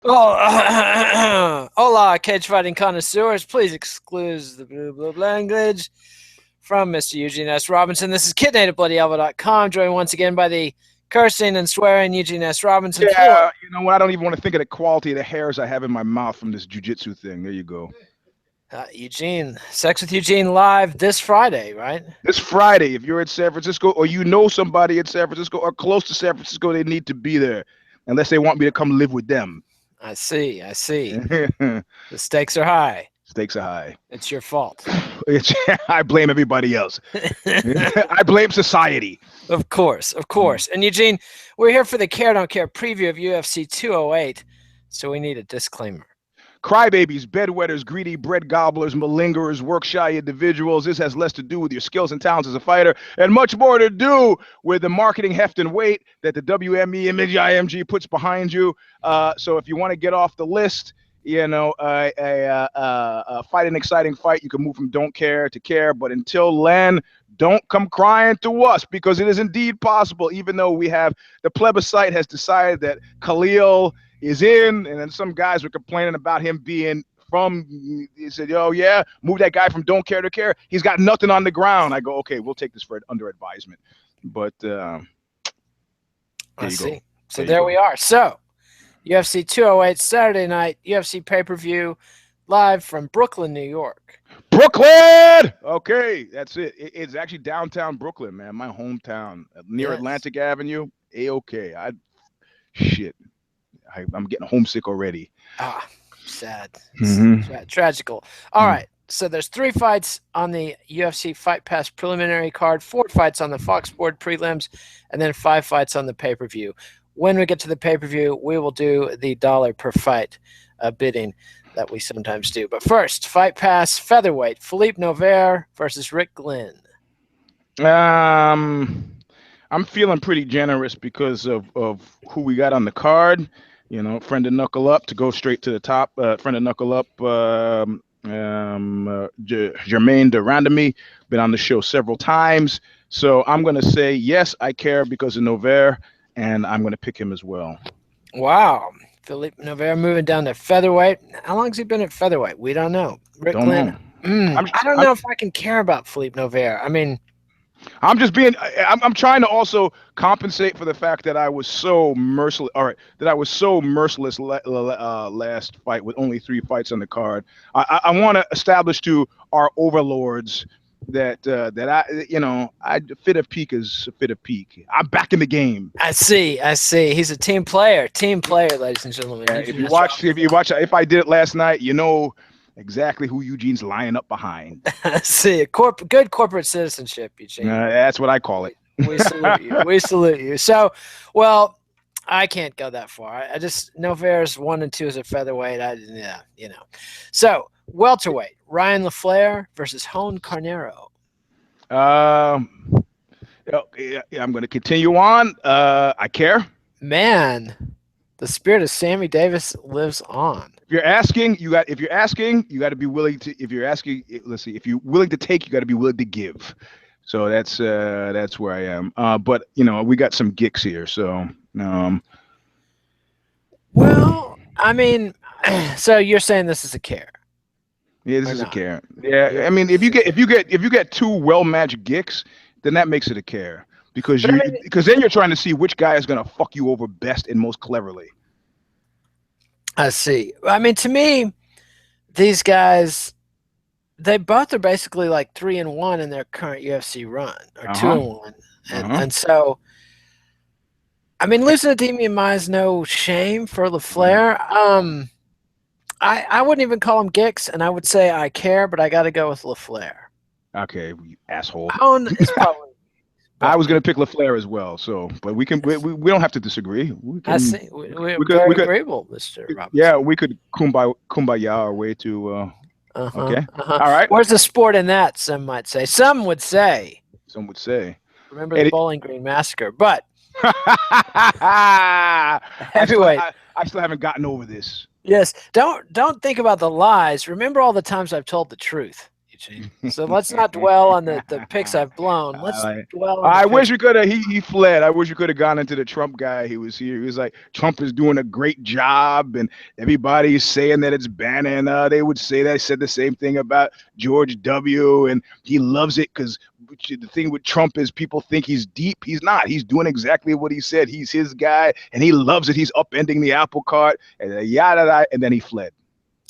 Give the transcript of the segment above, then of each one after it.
Oh, hola, cage fighting connoisseurs. Please excuse the blue language from Mr. Eugene S. Robinson. This is KidNativeBloodyElbow.com, joined once again by the cursing and swearing Eugene S. Robinson. Yeah, you know what? I don't even want to think of the quality of the hairs I have in my mouth from this jujitsu thing. There you go. Eugene, Sex with Eugene live this Friday, right? This Friday, if you're in San Francisco or you know somebody in San Francisco or close to San Francisco, they need to be there unless they want me to come live with them. I see. The stakes are high. Stakes are high. It's your fault. I blame everybody else. I blame society. Of course. And Eugene, we're here for the Care Don't Care preview of UFC 208, so we need a disclaimer. Crybabies, bedwetters, greedy bread gobblers, malingerers, work-shy individuals. This has less to do with your skills and talents as a fighter and much more to do with the marketing heft and weight that the WME Image IMG puts behind you. So if you want to get off the list, you know, fight an exciting fight, you can move from don't care to care. But until then, don't come crying to us, because it is indeed possible, even though we have the plebiscite has decided that Khalil is in, and then some guys were complaining about him being from, he said, oh yeah, move that guy from don't care to care. He's got nothing on the ground. I go, okay, we'll take this for under advisement. But I see. So there we are. So UFC 208 Saturday night, UFC pay-per-view live from Brooklyn, New York. Brooklyn! Okay, that's it. It's actually downtown Brooklyn, man. My hometown, near Atlantic Avenue. A-okay. Shit. I'm getting homesick already. Ah, sad. Tragical. All right. So there's 3 fights on the UFC Fight Pass preliminary card, 4 fights on the Fox Board prelims, and then 5 fights on the pay-per-view. When we get to the pay-per-view, we will do the dollar per fight bidding that we sometimes do. But first, Fight Pass featherweight, Phillipe Nover versus Rick Glenn. I'm feeling pretty generous because of who we got on the card. You know, friend of Knuckle Up, to go straight to the top. Friend of Knuckle Up, Germaine de Randamie, been on the show several times. So I'm going to say, yes, I care because of Nover, and I'm going to pick him as well. Wow. Phillipe Nover moving down to featherweight. How long has he been at featherweight? We don't know. Rick Glenn. I don't know if I can care about Phillipe Nover. I mean, I'm trying to also compensate for the fact that I was so merciless. All right, that I was so merciless last fight with only 3 fights on the card. I want to establish to our overlords that I fit a peak is a fit a peak. I'm back in the game. I see. He's a team player, ladies and gentlemen. Yeah, if I did it last night, you know exactly who Eugene's lining up behind. See, good corporate citizenship, Eugene. That's what I call it. We salute you. We salute you. So, well, I can't go that far. I just Nover's 1 and 2 as a featherweight. So, welterweight, Ryan LaFlare versus Holm Carneiro. I'm going to continue on. I care. Man, the spirit of Sammy Davis lives on. If you're asking, you got to be willing to. If you're asking, let's see. If you're willing to take, you got to be willing to give. So that's where I am. But we got some gigs here. So. Well, I mean, so you're saying this is a care? Yeah, this is a care. Yeah, I mean, if you get 2 well-matched gigs, then that makes it a care, because then you're trying to see which guy is gonna fuck you over best and most cleverly. I see. I mean, to me, these guys, they both are basically like 3-1 in their current UFC run, or 2-1, and so, I mean, losing to Demian Maia is no shame for LaFlare. I wouldn't even call him Gix, and I would say I care, but I got to go with LaFlare. Okay, you asshole. Is probably. I was going to pick LaFlare as well, but we don't have to disagree. I see. We're very agreeable, Mr. Robinson. Yeah, we could kumbaya our way to. Okay. All right. Where's the sport in that? Some might say. Some would say. Remember the Bowling Green Massacre, but. Heavyweight. I still haven't gotten over this. Yes. Don't think about the lies. Remember all the times I've told the truth. Eugene. So let's not dwell on the picks I've blown. Let's dwell on the I picks. wish we could have. He fled. I wish we could have gone into the Trump guy. He was here. He was like, Trump is doing a great job, and everybody's saying that it's Bannon. They would say that. I said the same thing about George W. And he loves it because the thing with Trump is people think he's deep. He's not. He's doing exactly what he said. He's his guy, and he loves it. He's upending the apple cart, and yada, and then he fled.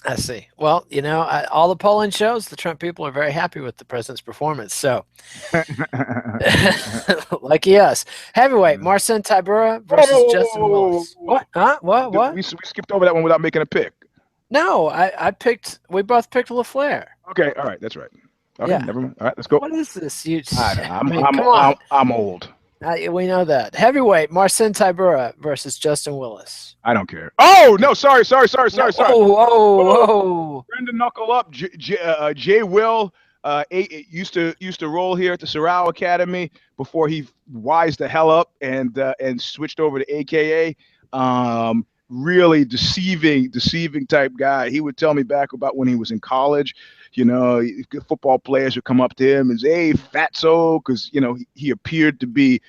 I see. Well, you know, all the polling shows the Trump people are very happy with the president's performance. So, lucky us. Heavyweight, Marcin Tybura versus Justin Willis. What? Huh? What? We skipped over that one without making a pick. No, I picked. We both picked LaFlare. Okay, all right, that's right. Okay, Yeah. Never mind. All right, let's go. What is this? I'm old. We know that. Heavyweight, Marcin Tybura versus Justin Willis. I don't care. Oh, no, sorry. Whoa. Friend to knuckle up. Jay Will used to roll here at the Sorrow Academy before he wised the hell up and switched over to AKA. Really deceiving type guy. He would tell me back about when he was in college. You know, football players would come up to him and say, "Hey, fatso," because you know he appeared to be.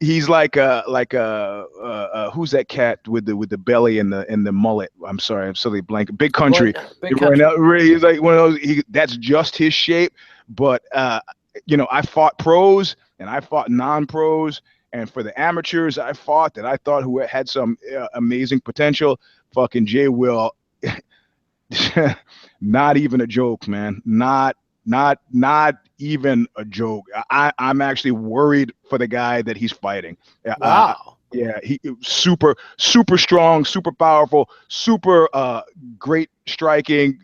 He's like who's that cat with the belly and the mullet? I'm sorry, I'm silly blank. Big Country. Big Country. He's like one of those. That's just his shape. But you know, I fought pros and I fought non-pros, and for the amateurs, I fought that I thought who had some amazing potential. Fucking Jay Will. Not even a joke, man. Not even a joke. I'm actually worried for the guy that he's fighting. Wow. Yeah, he super strong, super powerful, super great striking.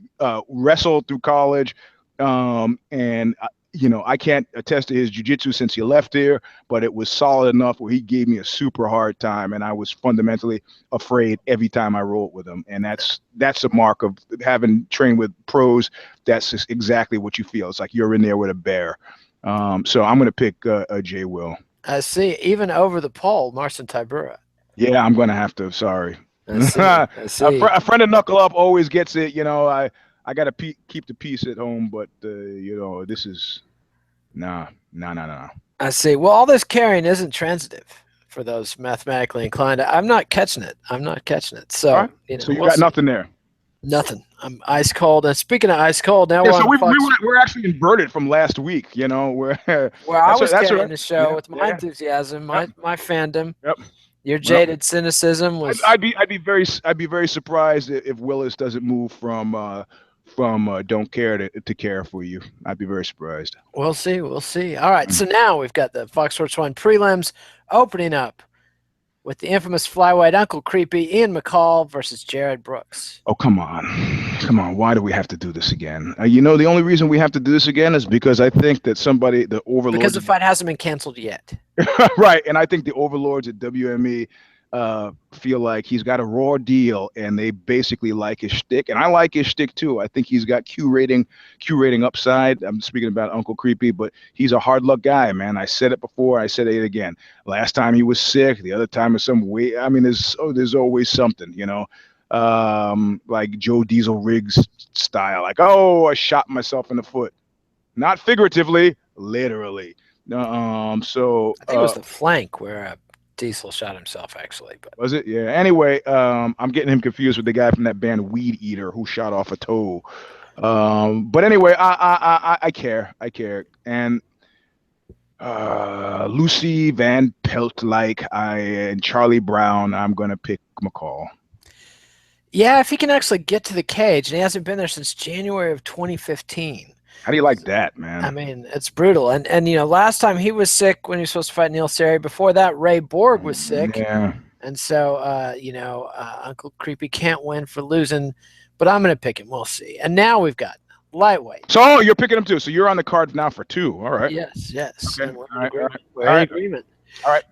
Wrestled through college, and you know, I can't attest to his jiu-jitsu since he left here, but it was solid enough where he gave me a super hard time, and I was fundamentally afraid every time I rolled with him. And that's a mark of having trained with pros. That's just exactly what you feel. It's like you're in there with a bear. So I'm going to pick Jay Will. I see. Even over the pole, Marcin Tybura. Yeah, I'm going to have to. Sorry. I see. A friend of Knuckle Up always gets it. You know, I got to keep the peace at home, but you know, this is no. I see. Well, all this carrying isn't transitive for those mathematically inclined. I'm not catching it. So, right. You know, so you got nothing there. Nothing. I'm ice cold. And speaking of ice cold, now we're actually inverted from last week. You know, where I was carrying the show with my enthusiasm, my fandom. Yep. Your jaded cynicism was. I'd be very surprised if Willis doesn't move from don't care to care for you. I'd be very surprised. We'll see. All right. So now we've got the Fox Sports 1 prelims opening up with the infamous flyweight Uncle Creepy Ian McCall versus Jared Brooks. Oh, come on. Why do we have to do this again? You know, the only reason we have to do this again is because I think that the overlords. Because the fight hasn't been canceled yet. Right. And I think the overlords at WME feel like he's got a raw deal and they basically like his shtick. And I like his shtick too. I think he's got Q rating upside. I'm speaking about Uncle Creepy, but he's a hard luck guy, man. I said it before. I said it again. Last time he was sick. The other time was some way. I mean, there's always something, you know, like Joe Diesel Riggs style. Like, oh, I shot myself in the foot. Not figuratively, literally. So I think it was the flank where Diesel shot himself, actually. But was it? Yeah. Anyway, I'm getting him confused with the guy from that band Weed Eater who shot off a toe. But anyway, I care. And Lucy Van Pelt and Charlie Brown, I'm gonna pick McCall. Yeah, if he can actually get to the cage, and he hasn't been there since January of 2015. How do you like that, man? I mean, it's brutal. And you know, last time he was sick when he was supposed to fight Neil Seri. Before that, Ray Borg was sick. Yeah. And so, Uncle Creepy can't win for losing, but I'm going to pick him. We'll see. And now we've got lightweight. So you're picking him too. So you're on the cards now for two. All right. Yes. Okay. We're in agreement. All right.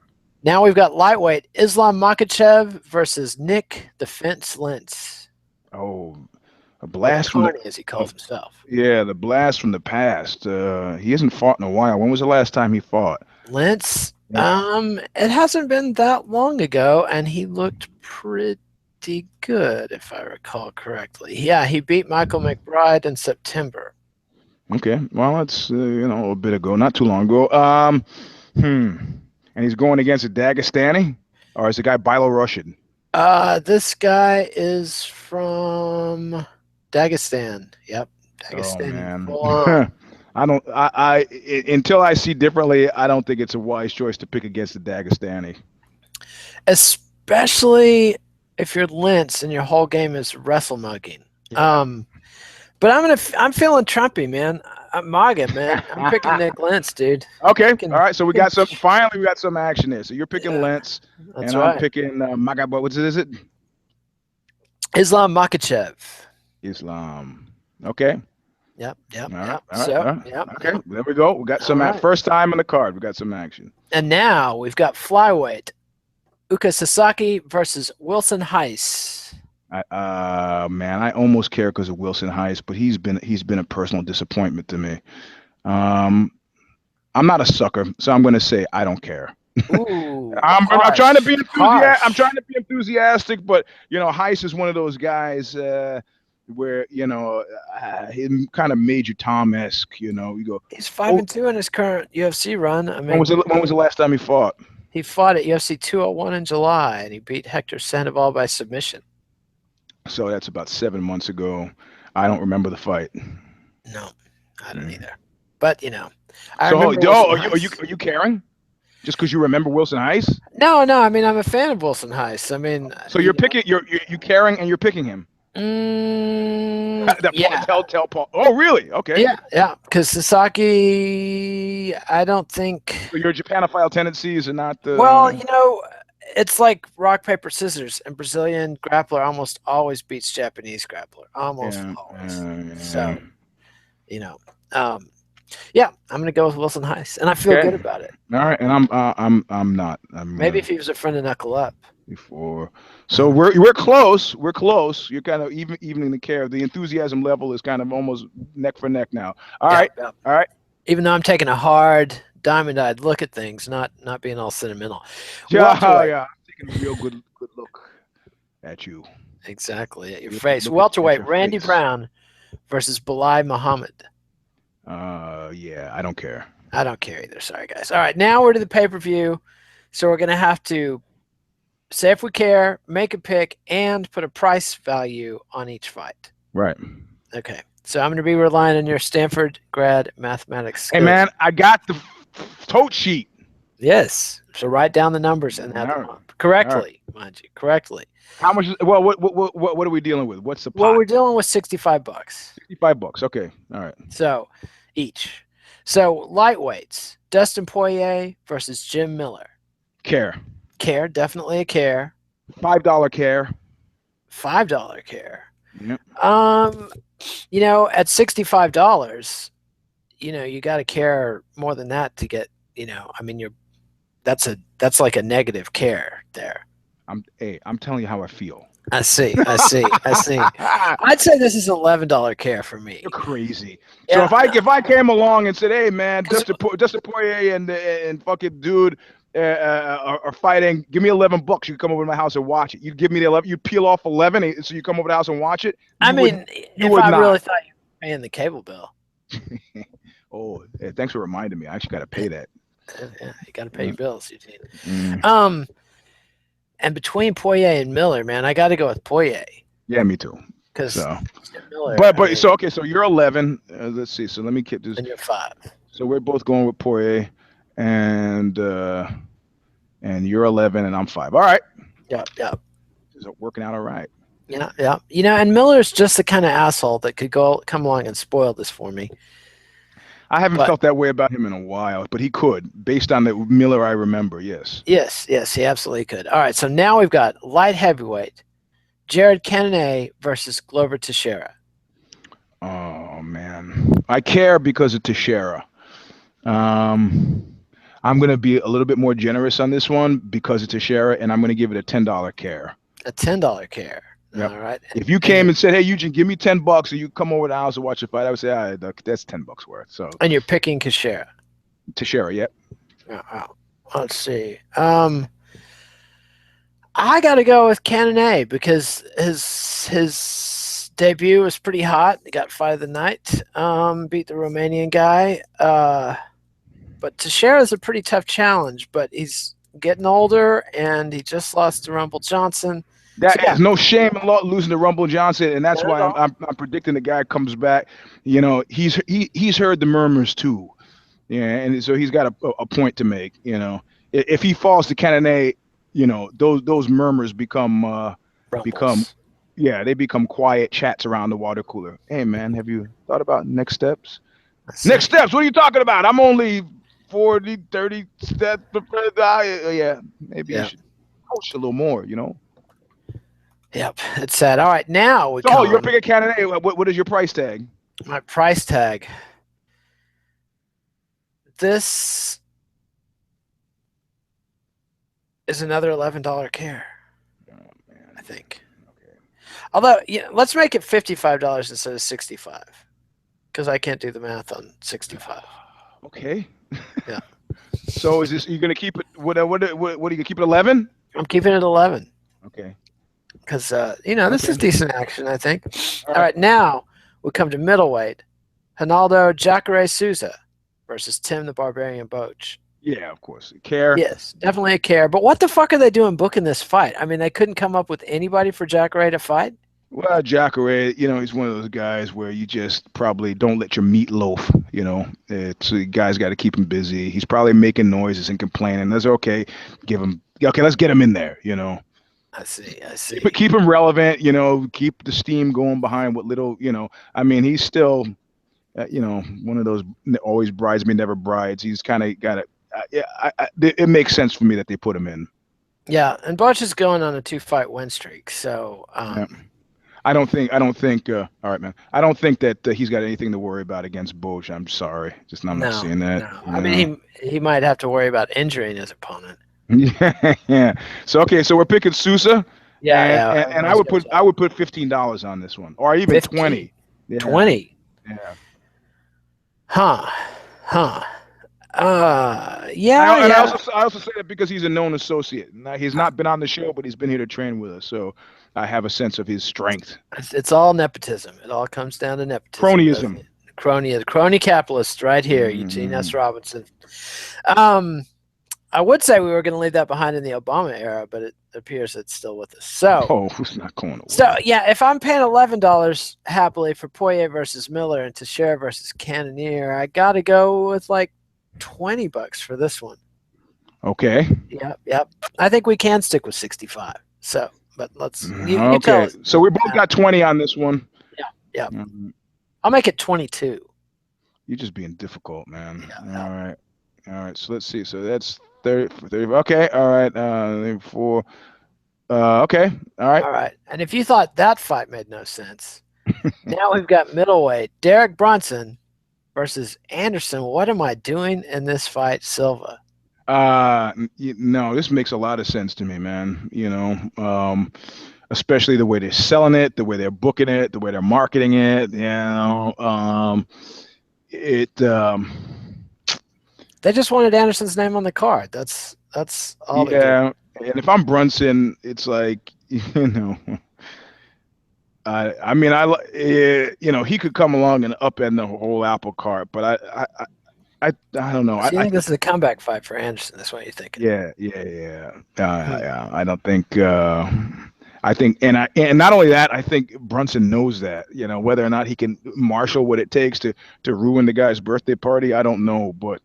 Now we've got lightweight Islam Makhachev versus Nick the Fence Lentz. Oh, a blast from as he calls himself. Yeah, the blast from the past. He hasn't fought in a while. When was the last time he fought? Lentz? It hasn't been that long ago, and he looked pretty good, if I recall correctly. Yeah, he beat Michael McBride in September. Okay. Well, that's a bit ago, not too long ago. And he's going against a Dagestani, or is the guy Byelorussian? This guy is from Dagestan. Yep, Oh Dagestan. man. Full on. Until I see differently, I don't think it's a wise choice to pick against the Dagestani. Especially if you're Lentz and your whole game is wrestle mugging. Yeah. But I'm feeling Trumpy, man. I'm MAGA, man. I'm picking Nick Lentz, dude. Okay. All right. So we got some. Finally, we got some action there. So you're picking Lentz, that's and I'm picking Maga. What is it? Islam Makhachev. Islam. Okay. Yep. All right. Okay. There we go. We got some first time on the card. We got some action. And now we've got flyweight. Ulka Sasaki versus Wilson Heiss. Man, I almost care because of Wilson Heiss, but he's been a personal disappointment to me. I'm not a sucker, so I'm going to say I don't care. Ooh, I'm trying to be enthusiastic. I'm trying to be enthusiastic, but Heiss is one of those guys where he kind of Major Tom-esque. You go. He's 5-2 in his current UFC run. I mean, when was the last time he fought? He fought at UFC 201 in July, and he beat Hector Sandoval by submission. So that's about 7 months ago. I don't remember the fight. No, I don't either. But are you caring? Just because you remember Wilson Heiss? No. I mean, I'm a fan of Wilson Heiss. I mean, so you're picking, you're caring, and you're picking him. Tell Paul. Oh, really? Okay. Yeah. Because Sasaki, I don't think. So your Japanophile tendencies are not the. Well, it's like rock, paper, scissors, and Brazilian grappler almost always beats Japanese grappler. Almost always. So, I'm gonna go with Wilson Heiss, and I feel good about it. All right, and I'm not. Maybe if he was a friend of Knuckle Up. Before, so we're close. We're close. You're kind of evening the care. The enthusiasm level is kind of almost neck for neck now. All right. All right. Even though I'm taking a hard, diamond-eyed look at things, not being all sentimental. Yeah. I'm taking a real good look at you. Exactly, at your face. Welterweight, Randy Brown versus Belal Muhammad. Yeah, I don't care. I don't care either. Sorry, guys. All right, now we're to the pay-per-view. So we're going to have to say if we care, make a pick, and put a price value on each fight. Right. Okay. So I'm going to be relying on your Stanford grad mathematics skills. Hey, man, I got the tote sheet. Yes. So write down the numbers and add them up correctly, mind you, correctly. How much? Well, what are we dealing with? What's the pot? Well, we're dealing with $65. $65. Okay. All right. So each. So lightweights, Dustin Poirier versus Jim Miller. Care, definitely a care. $5 care. $5 care. Yep. At $65, you got to care more than that to get, I mean, that's like a negative care there. I'm telling you how I feel. I see. I'd say this is $11 care for me. You're crazy. Yeah. So if I came along and said, "Hey, man, Dustin Poirier and fucking dude are fighting. Give me $11. You come over to my house and watch it. You'd give me the 11. You'd peel off 11, so you come over to the house and watch it. Really thought you were paying the cable bill. Oh, hey, thanks for reminding me. I actually got to pay that. Yeah, you got to pay your bills, Eugene. And between Poirier and Miller, man, I got to go with Poirier. Yeah, me too. Miller. So you're 11. Let's see. So let me keep this. And you're 5. So we're both going with Poirier, and you're 11, and I'm 5. All right. Yeah. Is it working out all right? Yeah. And Miller's just the kind of asshole that could come along and spoil this for me. I haven't felt that way about him in a while, but he could, based on the Miller I remember, yes. Yes, he absolutely could. All right, so now we've got light heavyweight, Jared Cannonier versus Glover Teixeira. Oh, man. I care because of Teixeira. I'm going to be a little bit more generous on this one because of Teixeira, and I'm going to give it a $10 care. A $10 care. Yep. All right. If you came and said, "Hey, Eugene, give me $10," or you come over to the house and watch the fight, I would say, "All right, that's $10 worth." So. And you're picking Teixeira. Yep. Let's see. I got to go with Cannonier because his debut was pretty hot. He got fight of the night. Beat the Romanian guy. But Texeira is a pretty tough challenge, but he's getting older, and he just lost to Rumble Johnson. That is no shame in losing to Rumble Johnson, and that's why I'm predicting the guy comes back. You know, he's heard the murmurs too, yeah, and so he's got a point to make. You know, if he falls to Cannonier, you know, those murmurs become they become quiet chats around the water cooler. Hey man, have you thought about next steps? Next steps? What are you talking about? I'm only 40, 30 steps. Yeah, maybe you should coach a little more, you know? Yep, it's sad. All right, now you're picking Cannonier. What is your price tag? My price tag. This is another $11 care. Oh, man. I think. Okay. Although, let's make it $55 instead of $65, because I can't do the math on 65. Okay. Yeah. So is this? You're gonna keep it? What are you gonna keep it 11? I'm keeping it 11. Okay. Because this is decent action, I think. All right, now we come to middleweight. Ronaldo Jacare Souza versus Tim the Barbarian Boetsch. Yeah, of course. Care. Yes, definitely a care. But what the fuck are they doing booking this fight? I mean, they couldn't come up with anybody for Jacare to fight? Well, Jacare, he's one of those guys where you just probably don't let your meat loaf, the guy's got to keep him busy. He's probably making noises and complaining. That's okay. Let's get him in there, I see. Keep him relevant, keep the steam going behind what little, I mean, he's still, one of those always bridesmaid, never brides. He's kind of got it. It makes sense for me that they put him in. Yeah, and Boetsch is going on a 2-fight win streak, so I don't think. All right, man. I don't think that he's got anything to worry about against Boetsch. I'm sorry, I'm not seeing that. No. I mean, he might have to worry about injuring his opponent. Yeah. So we're picking Souza. Yeah, and I would put $15 on this one, or even 20. Yeah. 20. Yeah. Huh. Yeah. And I also say that because he's a known associate. Now, he's not been on the show, but he's been here to train with us. So I have a sense of his strength. It's all nepotism. It all comes down to nepotism. Crony capitalist right here, Eugene S. Robinson. I would say we were going to leave that behind in the Obama era, but it appears it's still with us. So, it's not going away. So, yeah, if I'm paying $11 happily for Poirier versus Miller and Texeira versus Cannonier, I got to go with like $20 for this one. Okay. Yep. I think we can stick with 65. So, but let's. You tell us. So we both got 20 on this one. Yeah. I'll make it 22. You're just being difficult, man. Yeah. All right. So let's see. So that's 30. Okay. All right. 4. Okay. All right. All right. And if you thought that fight made no sense, now we've got middleweight Derek Brunson versus Anderson. What am I doing in this fight, Silva? No, this makes a lot of sense to me, man. Especially the way they're selling it, the way they're booking it, the way they're marketing it. They just wanted Anderson's name on the card. That's all. Yeah, and if I'm Brunson, it's like he could come along and upend the whole apple cart, but I don't know. So you think this is a comeback fight for Anderson? That's what you're thinking. Yeah. I don't think. I think, and not only that, I think Brunson knows that. Whether or not he can marshal what it takes to ruin the guy's birthday party, I don't know. But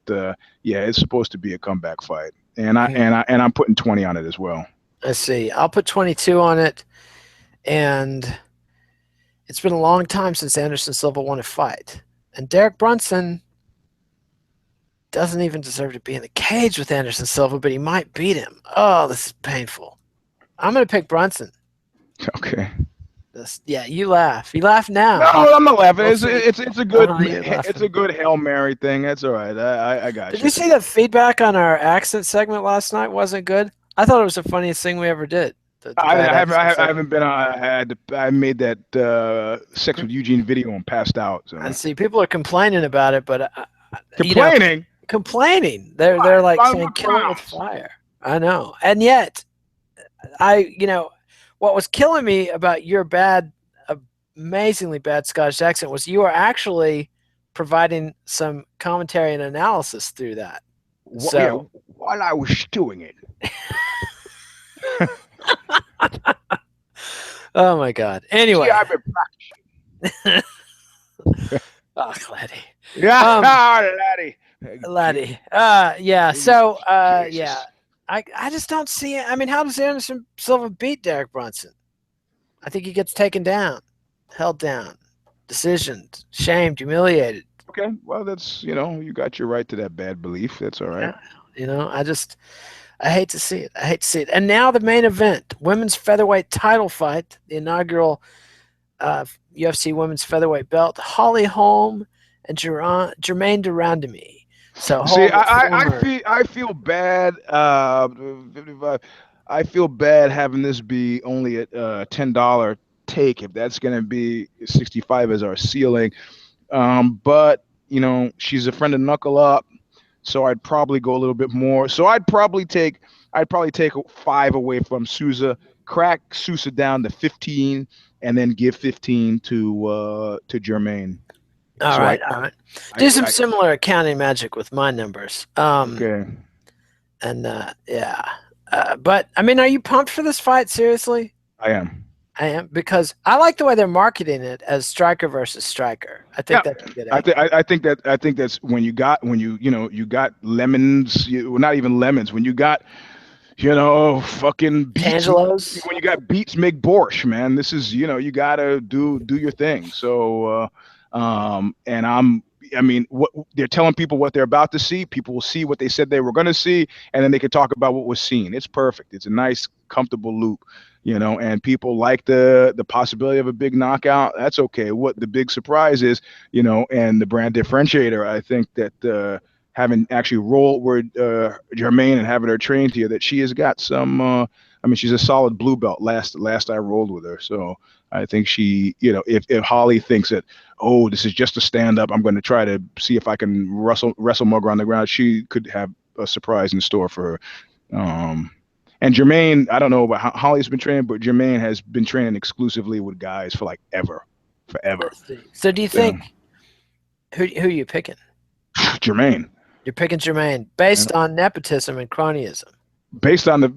it's supposed to be a comeback fight, and I'm putting 20 on it as well. Let's see. I'll put 22 on it, and it's been a long time since Anderson Silva won a fight, and Derek Brunson doesn't even deserve to be in the cage with Anderson Silva, but he might beat him. Oh, this is painful. I'm going to pick Brunson. Okay. You laugh. You laugh now. No, I'm not laughing. It's a good Hail Mary thing. That's all right. I got you. Did you see the feedback on our accent segment last night? Wasn't good. I thought it was the funniest thing we ever did. I haven't been on. I made that Sex with Eugene video and passed out. So. I see people are complaining about it, but complaining. They're like saying kill it with fire. I know, and yet, what was killing me about your bad amazingly bad Scottish accent was you were actually providing some commentary and analysis through that. Yeah, while I was doing it. Oh my God. Anyway. See, I've been practicing. Oh, Laddie. Yeah, Laddie. Yeah. So, yeah. I just don't see it. I mean, how does Anderson Silva beat Derek Brunson? I think he gets taken down, held down, decisioned, shamed, humiliated. Okay, well, that's, you got your right to that bad belief. That's all right. Yeah, I hate to see it. I hate to see it. And now the main event, women's featherweight title fight, the inaugural UFC women's featherweight belt, Holm and Germaine de Randamie. So see, I feel bad. I feel bad having this be only a $10 take if that's going to be 65 as our ceiling. But she's a friend of Knuckle Up, so I'd probably go a little bit more. So I'd probably take 5 away from Souza, crack Souza down to 15, and then give 15 to Germaine. All right. Do some similar accounting magic with my numbers. Okay. And yeah. But I mean, are you pumped for this fight? Seriously? I am. Because I like the way they're marketing it as striker versus striker. I think that's a good idea. I think that's when you got lemons, not even lemons, when you got fucking beets, Tangelos. When you got beets make borscht, man. This is you gotta do your thing. So what they're telling people what they're about to see. People will see what they said they were going to see, and then they can talk about what was seen. It's perfect. It's a nice, comfortable loop, and people like the possibility of a big knockout. That's okay. What the big surprise is, and the brand differentiator, I think that having actually rolled with Germaine and having her trained here, that she has got some. She's a solid blue belt. Last I rolled with her, so I think she, if Holly thinks that, oh, this is just a stand up, I'm going to try to see if I can wrestle Mugger on the ground, she could have a surprise in store for her. And Germaine, I don't know about how Holly's been training, but Germaine has been training exclusively with guys for like forever. So do you think who are you picking? Germaine. You're picking Germaine based on nepotism and cronyism. Based on the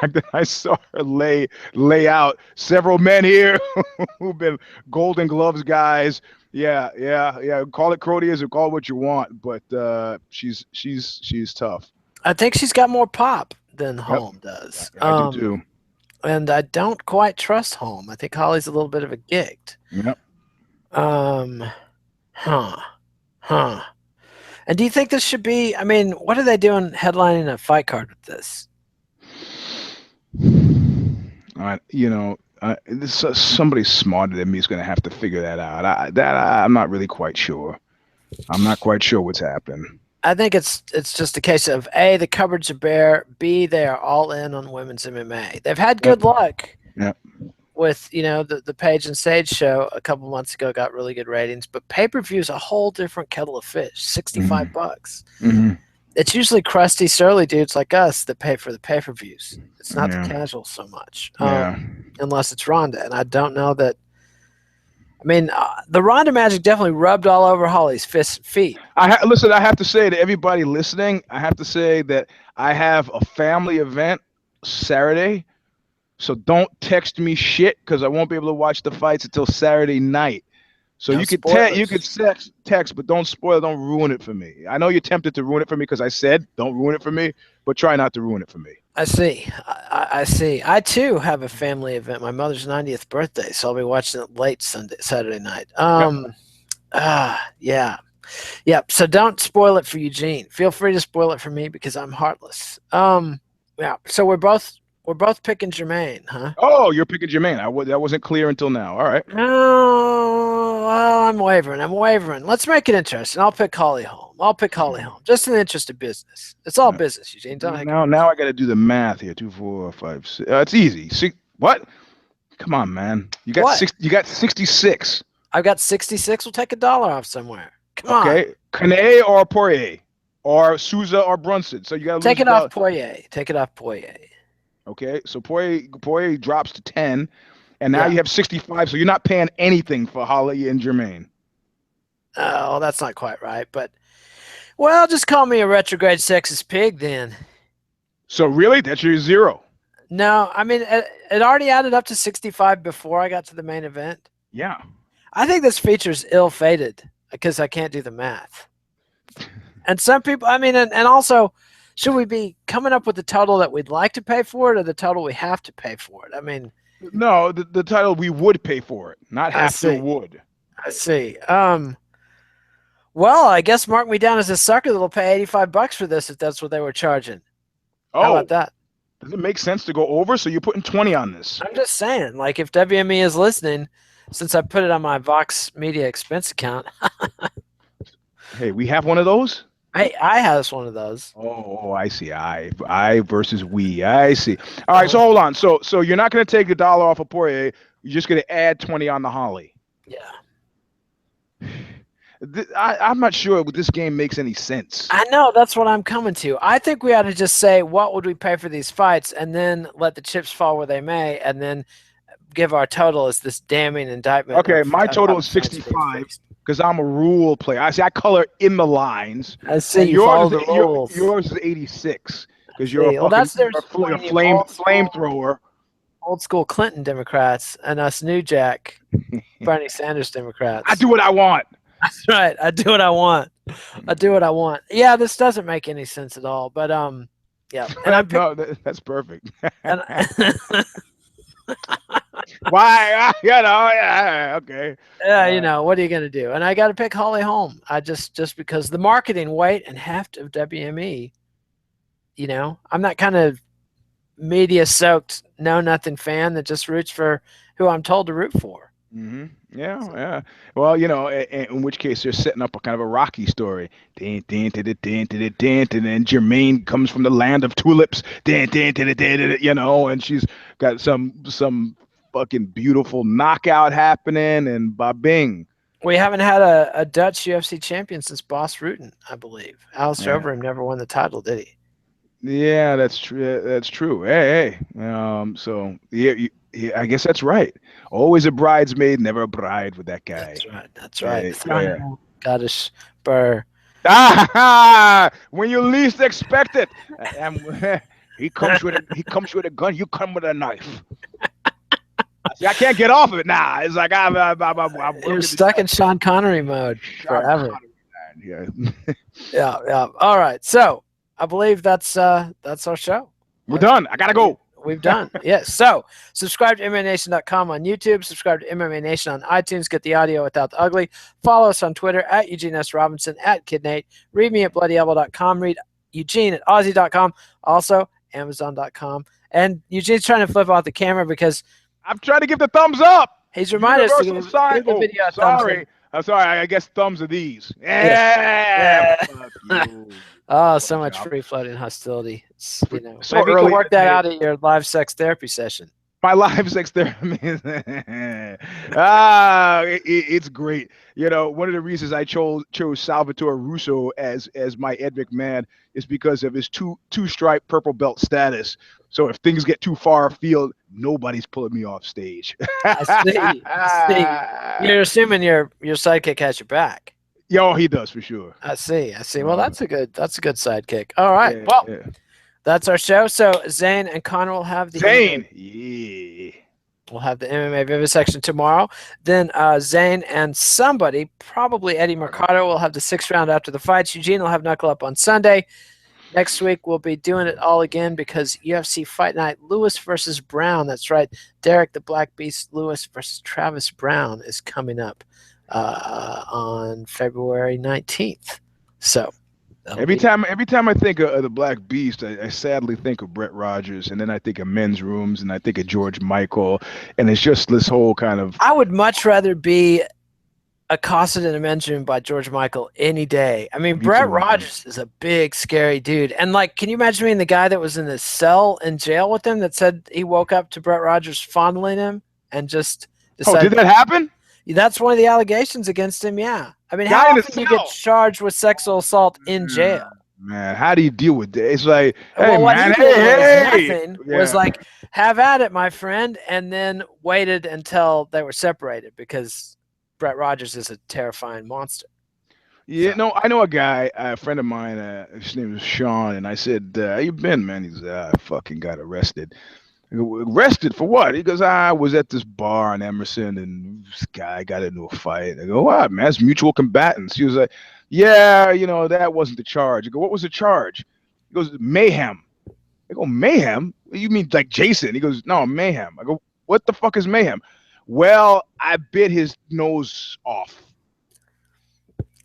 fact that I saw her lay out several men here who've been Golden Gloves guys. Yeah. Call it cronyism, call it what you want, but she's tough. I think she's got more pop than Holm does. I do too. And I don't quite trust Holm. I think Holly's a little bit of a gigged. Yep. And do you think this should be, I mean, what are they doing headlining a fight card with this? Somebody smarter than me is going to have to figure that out. I'm not really quite sure. I'm not quite sure what's happening. I think it's just a case of A, the cupboards are bare, B, they are all in on women's MMA. They've had good luck. Yep. With the Page and Sage show a couple months ago got really good ratings, but pay-per-view is a whole different kettle of fish. $65. Mm-hmm. It's usually crusty, surly dudes like us that pay for the pay-per-views. It's not the casuals so much, unless it's Ronda. And I don't know that. I mean, the Ronda magic definitely rubbed all over Holly's feet. Listen, I have to say to everybody listening, I have to say that I have a family event Saturday. So don't text me shit because I won't be able to watch the fights until Saturday night. So you could text, but don't spoil it. Don't ruin it for me. I know you're tempted to ruin it for me because I said don't ruin it for me, but try not to ruin it for me. I see. I see. I too have a family event. My mother's 90th birthday, so I'll be watching it late Saturday night. Yeah. So don't spoil it for Eugene. Feel free to spoil it for me because I'm heartless. Yeah. So we're both picking Germaine, huh? Oh, you're picking Germaine. That wasn't clear until now. All right. Oh, well, I'm wavering. Let's make it interesting. I'll pick Holm. Just in the interest of business. It's all business, Eugene. Now I got to do the math here. 2, 4, 5, 6. It's easy. What? Come on, man. You got 66. I've got 66. We'll take $1 off somewhere. Come on. Okay. Carneiro or Poirier or Souza or Brunson. So you got to take it off Poirier. Take it off Poirier. Okay, so Poirier drops to 10, And now you have 65, so you're not paying anything for Holly and Germaine. Oh, that's not quite right, but well, just call me a retrograde sexist pig then. So really, that's your 0? No, I mean it already added up to 65 before I got to the main event. Yeah. I think this feature's ill-fated because I can't do the math. And some people, I mean, and also, should we be coming up with the total that we'd like to pay for it, or the total we have to pay for it? I mean, no, the title we would pay for it, not have to would. I see. Well, I guess mark me down as a sucker that'll pay $85 for this if that's what they were charging. Oh, how about that? Does it make sense to go over? So you're putting 20 on this? I'm just saying, like, if WME is listening, since I put it on my Vox Media expense account. Hey, we have one of those? Hey, I has one of those. Oh, I see. I versus we. I see. All right, so hold on. So you're not going to take $1 off of Poirier. You're just going to add 20 on the Holly. Yeah. I'm not sure this game makes any sense. I know. That's what I'm coming to. I think we ought to just say, what would we pay for these fights, and then let the chips fall where they may, and then give our total as this damning indictment. Okay, my total is 65 because I'm a rule player. I see. I color in the lines. I see. You follow the rules. Yours is 86 because you're a flamethrower. Old school Clinton Democrats and us New Jack Bernie Sanders Democrats. I do what I want. That's right. I do what I want. I do what I want. Yeah, this doesn't make any sense at all. But yeah. And no, that's perfect. Why? Yeah, okay. Yeah, you know, what are you gonna do? And I got to pick Holly Holm. Just because the marketing weight and heft of WME. You know, I'm that kind of media-soaked, know-nothing fan that just roots for who I'm told to root for. Mm-hmm. Yeah. Well, you know, in which case they're setting up a kind of a Rocky story. And then Germaine comes from the land of tulips. You know, and she's got some fucking beautiful knockout happening, and ba-bing. We haven't had a Dutch UFC champion since Bas Rutten, I believe. Alistair Overeem never won the title, did he? Yeah, that's true. That's true. Hey. So yeah, I guess that's right. Always a bridesmaid, never a bride with that guy. That's right. Yeah. Got a spur. When you least expect it, he comes with a gun. You come with a knife. See, I can't get off of it now. It's like I'm you're stuck in Sean Connery mode forever. Yeah. All right. So I believe that's our show. We're done. I gotta go. We've done. Yes. So subscribe to MMANation.com on YouTube. Subscribe to MMA Nation on iTunes. Get the audio without the ugly. Follow us on Twitter at Eugene S. Robinson, at KidNate. Read me at bloodyelbow.com. Read Eugene at Aussie.com. Also, Amazon.com. And Eugene's trying to flip out the camera because I'm trying to give the thumbs up. He's reminded us to give the video a thumbs up. I'm sorry. I guess thumbs are these. Yeah. Oh, so much free floating hostility. It's, you know, so maybe you can work that out at your live sex therapy session. My live sex therapy. It's great. You know, one of the reasons I chose Salvatore Russo as my Ed McMahon is because of his two-stripe purple belt status. So if things get too far afield, nobody's pulling me off stage. I see. You're assuming your sidekick has your back. Yo, he does for sure. I see. Well, that's a good sidekick. All right. That's our show. So Zane and Connor will have the We'll have the MMA Vivisection tomorrow. Then Zane and somebody, probably Eddie Mercado, will have the 6th round after the fights. Eugene will have Knuckle Up on Sunday. Next week, we'll be doing it all again because UFC Fight Night, Lewis versus Brown. That's right. Derek the Black Beast Lewis versus Travis Brown is coming up on February 19th. So every time I think of the Black Beast, I sadly think of Brett Rogers, and then I think of Men's Rooms, and I think of George Michael, and it's just this whole kind of. I would much rather be accosted in a men's room by George Michael any day. I mean, Brett Rogers is a big, scary dude, and like, can you imagine being the guy that was in the cell in jail with him that said he woke up to Brett Rogers fondling him and just decided? Oh, did that happen? That's one of the allegations against him. Yeah, I mean, how often do you get charged with sexual assault in jail? Man, how do you deal with that? It's like, hey, well, what man, he did hey, was like, have at it, my friend, and then waited until they were separated because Brett Rogers is a terrifying monster. Yeah, no, I know a guy, a friend of mine, his name is Sean, and I said, how you been, man? He's, I fucking got arrested. I go, arrested for what? He goes, I was at this bar in Emerson, and this guy got into a fight. I go, what, man? It's mutual combatants. He was like, yeah, you know, that wasn't the charge. I go, what was the charge? He goes, mayhem. I go, mayhem? You mean like Jason? He goes, no, mayhem. I go, what the fuck is mayhem? Well, I bit his nose off.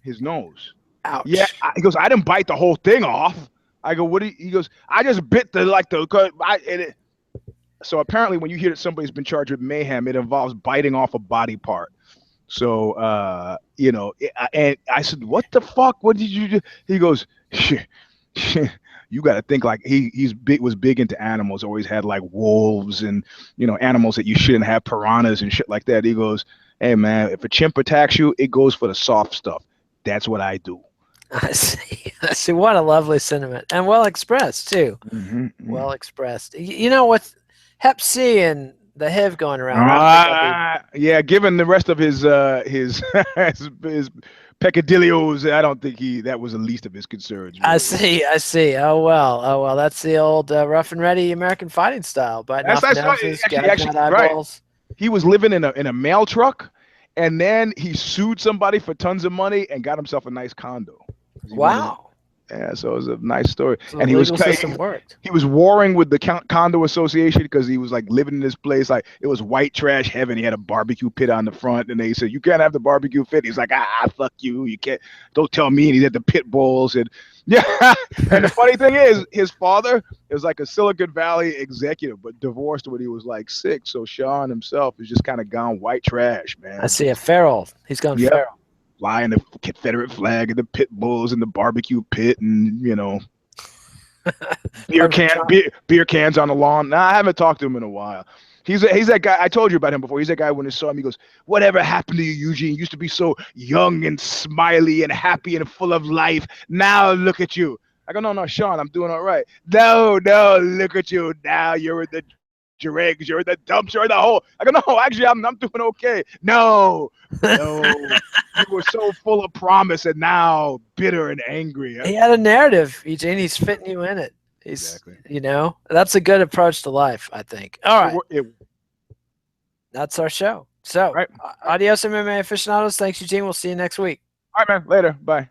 His nose. Ouch. Yeah, he goes, I didn't bite the whole thing off. I go, what do you, he goes, I just bit so apparently when you hear that somebody's been charged with mayhem, it involves biting off a body part. So, you know, and I said, what the fuck? What did you do? He goes, you got to think like was big into animals, always had like wolves and, you know, animals that you shouldn't have, piranhas and shit like that. He goes, hey man, if a chimp attacks you, it goes for the soft stuff. That's what I do. I see. I see. What a lovely sentiment, and well expressed too. Mm-hmm. Well expressed. You know, with Hep C and the HIV going around. Yeah, given the rest of his his peccadillos, I don't think that was the least of his concerns. Really. I see. Oh well. That's the old rough and ready American fighting style. But actually, right. He was living in a mail truck, and then he sued somebody for tons of money and got himself a nice condo. Wow. Yeah, so it was a nice story. So and he was warring with the condo association because he was like living in this place like it was white trash heaven. He had a barbecue pit on the front, and they said you can't have the barbecue pit. He's like, fuck you, you can't. Don't tell me. And he had the pit bulls and yeah. And the funny thing is, his father is like a Silicon Valley executive, but divorced when he was like 6. So Sean himself is just kind of gone white trash, man. I see a feral. He's gone feral. Flying the Confederate flag and the pit bulls and the barbecue pit and, you know, beer cans on the lawn. Nah, I haven't talked to him in a while. He's that guy. I told you about him before. He's that guy when I saw him, he goes, whatever happened to you, Eugene? You used to be so young and smiley and happy and full of life. Now look at you. I go, no, Sean, I'm doing all right. No, look at you. Now you're in the dregs, you're in the dumps, you're in the hole. I go, no, actually, I'm doing okay. No. You were so full of promise and now bitter and angry. He had a narrative, Eugene. He's fitting you in it. Exactly. You know, that's a good approach to life, I think. All right. That's our show. So, adios, MMA aficionados. Thanks, Eugene. We'll see you next week. All right, man. Later. Bye.